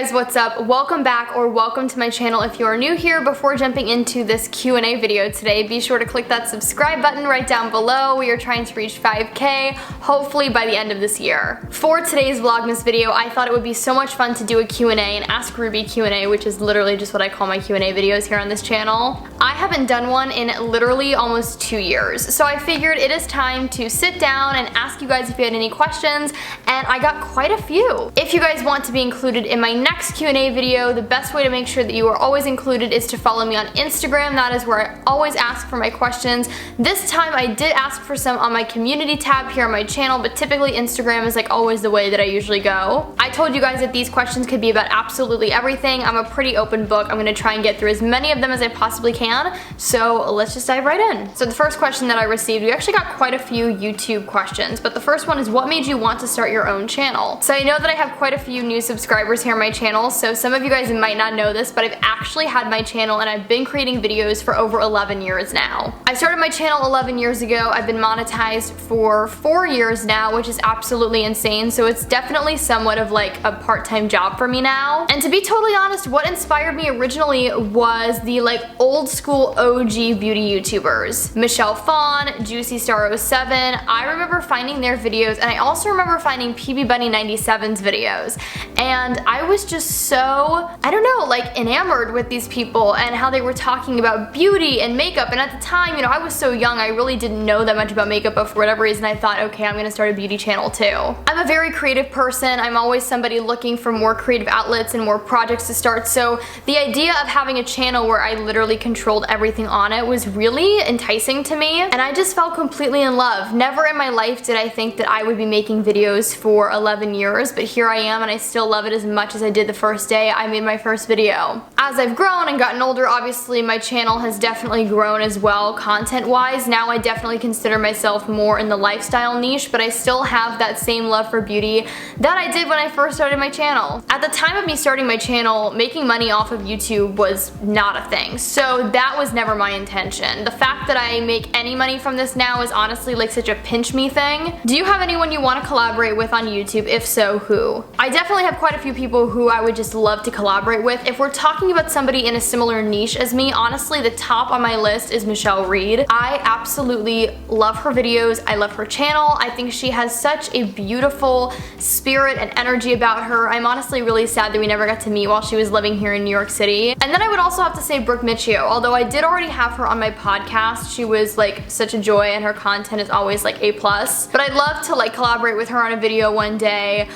guys, what's up? Welcome back, or welcome to my channel if you are new here. Before jumping into this Q&A video today, be sure to click that subscribe button right down below. We are trying to reach 5K, hopefully by the end of this year. For today's Vlogmas video, I thought it would be so much fun to do a Q&A, an Ask Ruby Q&A, which is literally just what I call my Q&A videos here on this channel. I haven't done one in literally almost 2 years, so I figured it is time to sit down and ask you guys if you had any questions, and I got quite a few. If you guys want to be included in my next Q&A video, the best way to make sure that you are always included is to follow me on Instagram. That is where I always ask for my questions. This time I did ask for some on my community tab here on my channel, but typically Instagram is like always the way that I usually go. I told you guys that these questions could be about absolutely everything. I'm a pretty open book. I'm gonna try and get through as many of them as I possibly can, so let's just dive right in. So the first question that I received, we actually got quite a few YouTube questions, but the first one is, what made you want to start your own channel? So I know that I have quite a few new subscribers here on my channel, so some of you guys might not know this, but I've actually had my channel and I've been creating videos for over 11 years now. I started my channel 11 years ago. I've been monetized for 4 years now, which is absolutely insane, so it's definitely somewhat of like a part-time job for me now. And to be totally honest, what inspired me originally was the like old school OG beauty YouTubers. Michelle Phan, Juicy Star 07, I remember finding their videos, and I also remember finding PB Bunny 97's videos, and I was just so, I don't know, like enamored with these people and how they were talking about beauty and makeup. And at the time, you know, I was so young, I really didn't know that much about makeup, but for whatever reason I thought, okay, I'm gonna start a beauty channel too. I'm a very creative person. I'm always somebody looking for more creative outlets and more projects to start, so the idea of having a channel where I literally controlled everything on it was really enticing to me, and I just fell completely in love. Never in my life did I think that I would be making videos for 11 years, but here I am, and I still love it as much as I did the first day I made my first video. As I've grown and gotten older, obviously my channel has definitely grown as well content-wise. Now I definitely consider myself more in the lifestyle niche, but I still have that same love for beauty that I did when I first started my channel. At the time of me starting my channel, making money off of YouTube was not a thing, so that was never my intention. The fact that I make any money from this now is honestly like such a pinch me thing. Do you have anyone you want to collaborate with on YouTube? If so, who? I definitely have quite a few people who I would just love to collaborate with. If we're talking about somebody in a similar niche as me, honestly the top on my list is Michelle Reed. I absolutely love her videos. I love her channel. I think she has such a beautiful spirit and energy about her. I'm honestly really sad that we never got to meet while she was living here in New York City. And then I would also have to say Brooke Michio. Although I did already have her on my podcast, she was like such a joy and her content is always like A+. But I'd love to like collaborate with her on a video one day.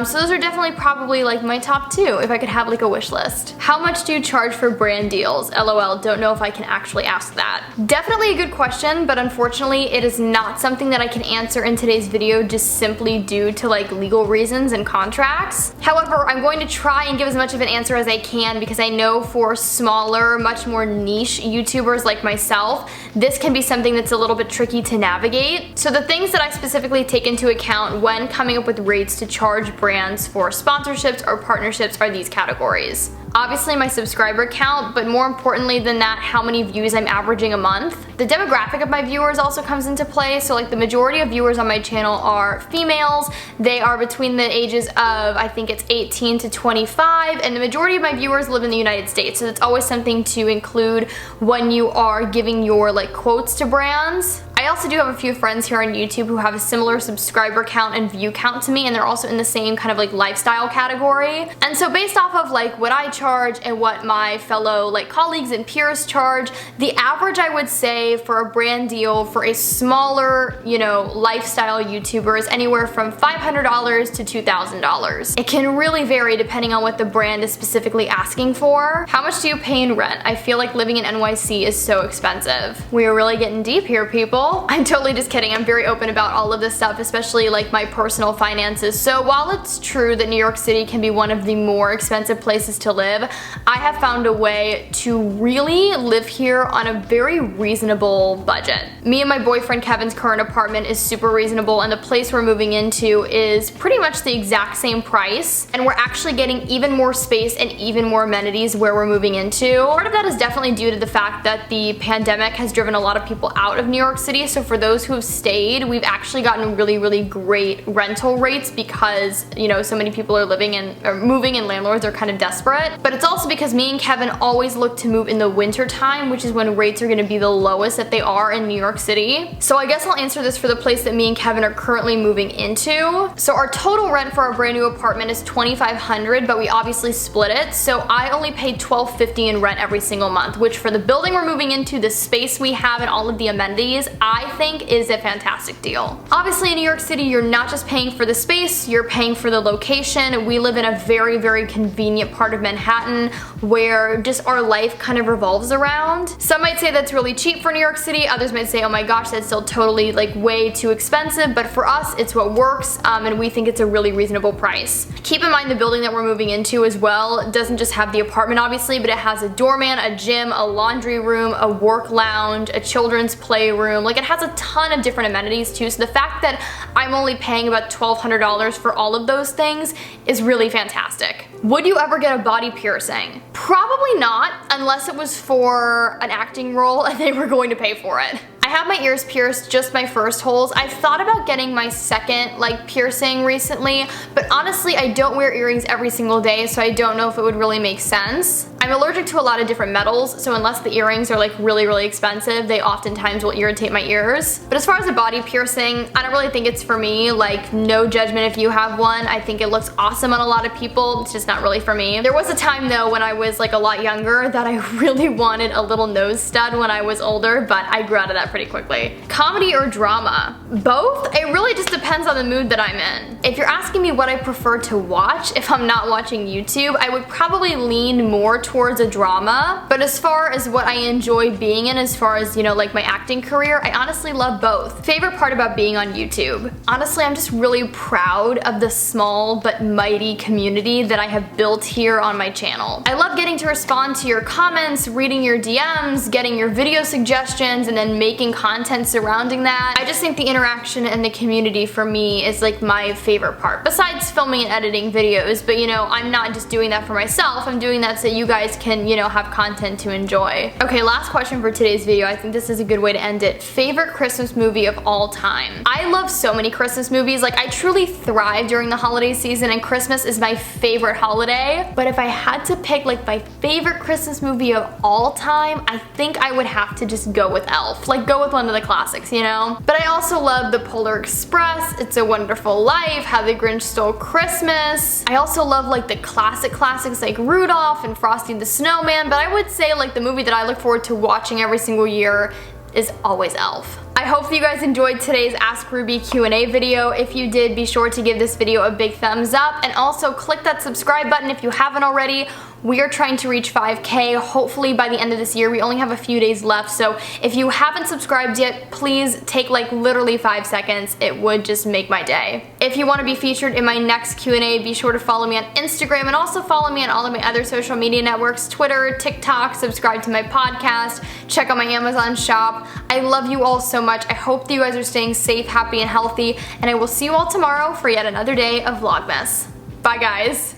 So those are definitely probably like my top 2 if I could have like a wish list. How much do you charge for brand deals? LOL, don't know if I can actually ask that. Definitely a good question, but unfortunately it is not something that I can answer in today's video just simply due to like legal reasons and contracts. However, I'm going to try and give as much of an answer as I can, because I know for smaller, much more niche YouTubers like myself, this can be something that's a little bit tricky to navigate. So the things that I specifically take into account when coming up with rates to charge brands for sponsorships or partnerships are these categories. Obviously my subscriber count, but more importantly than that, how many views I'm averaging a month. The demographic of my viewers also comes into play, so like the majority of viewers on my channel are females. They are between the ages of, I think it's 18 to 25, and the majority of my viewers live in the United States, so that's always something to include when you are giving your like quotes to brands. I also do have a few friends here on YouTube who have a similar subscriber count and view count to me, and they're also in the same kind of like lifestyle category. And so based off of like what I charge and what my fellow like colleagues and peers charge, the average I would say for a brand deal for a smaller, you know, lifestyle YouTuber is anywhere from $500 to $2,000. It can really vary depending on what the brand is specifically asking for. How much do you pay in rent? I feel like living in NYC is so expensive. We are really getting deep here, people. I'm totally just kidding. I'm very open about all of this stuff, especially like my personal finances. So while it's true that New York City can be one of the more expensive places to live, I have found a way to really live here on a very reasonable budget. Me and my boyfriend Kevin's current apartment is super reasonable, and the place we're moving into is pretty much the exact same price, and we're actually getting even more space and even more amenities where we're moving into. Part of that is definitely due to the fact that the pandemic has driven a lot of people out of New York City, City. So for those who have stayed, we've actually gotten really great rental rates because, you know, so many people are moving and landlords are kind of desperate. But it's also because me and Kevin always look to move in the winter time, which is when rates are going to be the lowest that they are in New York City. So I guess I'll answer this for the place that me and Kevin are currently moving into. So our total rent for our brand new apartment is $2,500, but we obviously split it. So I only paid $1,250 in rent every single month, which for the building we're moving into, the space we have and all of the amenities, I think is a fantastic deal. Obviously in New York City, you're not just paying for the space, you're paying for the location. We live in a very convenient part of Manhattan where just our life kind of revolves around. Some might say that's really cheap for New York City, others might say, oh my gosh, that's still totally like way too expensive, but for us it's what works, and we think it's a really reasonable price. Keep in mind the building that we're moving into as well doesn't just have the apartment obviously, but it has a doorman, a gym, a laundry room, a work lounge, a children's playroom. Like, it has a ton of different amenities too, so the fact that I'm only paying about $1,200 for all of those things is really fantastic. Would you ever get a body piercing? Probably not, unless it was for an acting role and they were going to pay for it. I have my ears pierced, just my first holes. I've thought about getting my second piercing recently, but honestly I don't wear earrings every single day, so I don't know if it would really make sense. I'm allergic to a lot of different metals, so unless the earrings are really expensive, they oftentimes will irritate my ears. But as far as a body piercing, I don't really think it's for me. Like, no judgment if you have one. I think it looks awesome on a lot of people. It's just not really for me. There was a time though when I was like a lot younger that I really wanted a little nose stud when I was older, but I grew out of that pretty quickly. Comedy or drama? Both? It really just depends on the mood that I'm in. If you're asking me what I prefer to watch if I'm not watching YouTube, I would probably lean more towards a drama. But as far as what I enjoy being in, as far as, you know, like my acting career, I honestly love both. Favorite part about being on YouTube? Honestly, I'm just really proud of the small but mighty community that I have built here on my channel. I love getting to respond to your comments, reading your DMs, getting your video suggestions, and then making content surrounding that. I just think the interaction and the community for me is like my favorite part, besides filming and editing videos. But you know, I'm not just doing that for myself, I'm doing that so you guys can, you know, have content to enjoy. Okay, last question for today's video. I think this is a good way to end it. Favorite Christmas movie of all time? I love so many Christmas movies. Like, I truly thrive during the holiday season, and Christmas is my favorite holiday. But if I had to pick like my favorite Christmas movie of all time, I think I would have to just go with Elf. Like, go with one of the classics, you know? But I also love The Polar Express, It's a Wonderful Life, How the Grinch Stole Christmas. I also love like the classics like Rudolph and Frosty the Snowman, but I would say like the movie that I look forward to watching every single year is always Elf. I hope that you guys enjoyed today's Ask Ruby Q&A video. If you did, be sure to give this video a big thumbs up, and also click that subscribe button if you haven't already. We are trying to reach 5K, hopefully by the end of this year. We only have a few days left, so if you haven't subscribed yet, please take like literally 5 seconds. It would just make my day. If you want to be featured in my next Q&A, be sure to follow me on Instagram, and also follow me on all of my other social media networks, Twitter, TikTok, subscribe to my podcast, check out my Amazon shop. I love you all so much. I hope that you guys are staying safe, happy, and healthy, and I will see you all tomorrow for yet another day of Vlogmas. Bye guys.